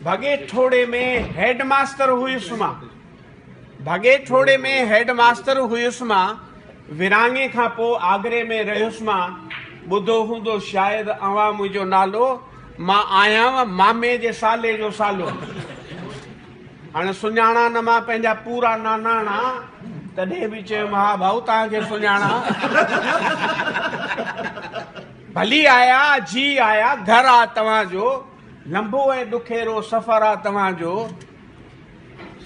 भगे ठोड़े में हेडमास्टर हुयुसि मां भगे ठोड़े में हेडमास्टर हुयुसि मां विरांगे खां पोइ आगरे में रहियुसि मां ॿुधो हूंदो शायदि अवां मुंहिंजो नालो मां आहियां मामे जे साले जो सालो हाणे सुञाणा न मां पंहिंजा पूरा नानाणा तॾहिं बि चयो हा भाऊ तव्हांखे सुञाणा भली आया जी आया घर आ तव्हांजो लंबो ऐं ॾुखेरो सफ़र आहे तव्हांजो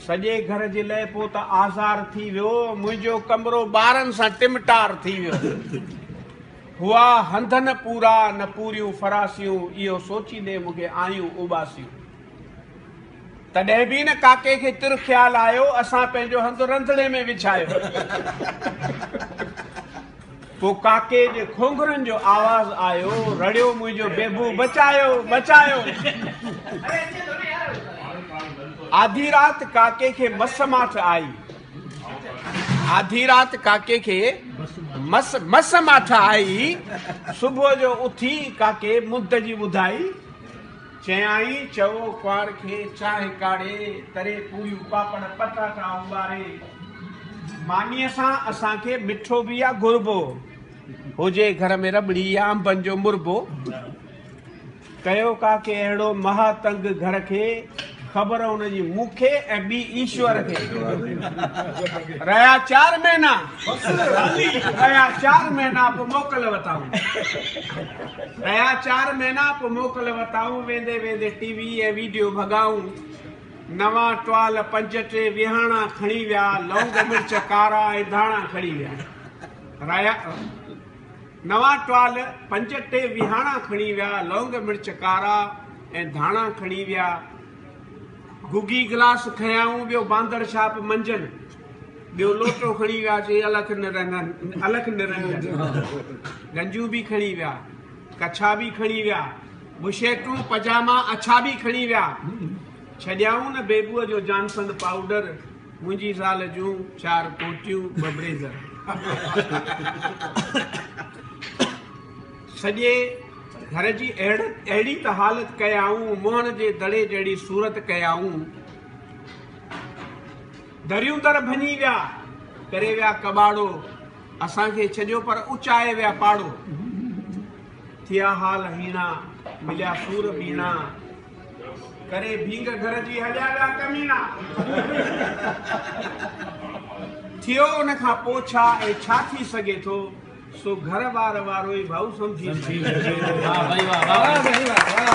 सॼे घर जे लाइ पोइ त आज़ार थी वियो मुंहिंजो कमरो ॿारनि सां टिमटार थी वियो हुआ हंध न पूरा न पूरियूं फरासियूं इहो सोचींदे मूंखे आयूं उबासियूं तॾहिं बि न काके खे तिर ख़्यालु आयो असां पंहिंजो हंधु रंधिणे में विछायो पोइ काके जे खोंगरनि जो आवाज़ आयो रड़ियो मुंहिंजो बेबू बचायो बचायो आधी रात काके खे मस माठ आई आधी रात काके खे मस माठ आई सुबुह जो उथी काके मुद जी ॿुधाई चयाई चओ कुंवार खे चांहि काढ़े तरे पूरियूं पापड़ पटाटा उॿारे मानीअ सां असांखे मिठो बि आहे घुरबो हुजे घर में रबड़ी या अंबनि जो मुरबो कयो काके अहिड़ो महातंग घर खे ख़बर हुनजी मूंखे ऐं ॿी ईश्वर खे रहिया 4 महीना पोइ मोकल वताऊं रहिया 4 महीना पोइ मोकल वताऊं वेंदे वेंदे टीवी ऐं वीडियो भॻाऊं नवां टुवाल 5 टे विहाणा खणी विया लौंग मिर्च कारा ऐं धाणा खणी विया रहिया नवां टुवाल 5 टे विहाणा खणी विया लौंग मिर्च कारा ऐं धाणा खणी विया गुगी गिलास खयाऊं ॿियो बांदर छाप मंझंदि ॿियो लोटो खणी वियासीं अलख निरंजन गंजू बि खणी विया कच्छा बि खणी विया बुशेटूं पजामा अछा बि खणी विया छॾियाऊं न बेबूअ जो जॉनसन पाउडर मुंहिंजी ज़ाल जूं 4 कोटियूं 2 ब्लेज़र सॼे घर जी अहिड़ी त हालत कयाऊं मोहन जे दड़े जहिड़ी सूरत कयाऊं दरियूं दर भञी विया करे विया कबाड़ो असांखे छॾियो पर उचाए विया पाड़ो थिया हाल हीणा मिलिया सूर बीणा करे भींग घर जी हलिया विया कमीना थियो उन खां पोइ छा ऐं छा थी सघे थो सो घर बार वारो ई भाऊ सम्झी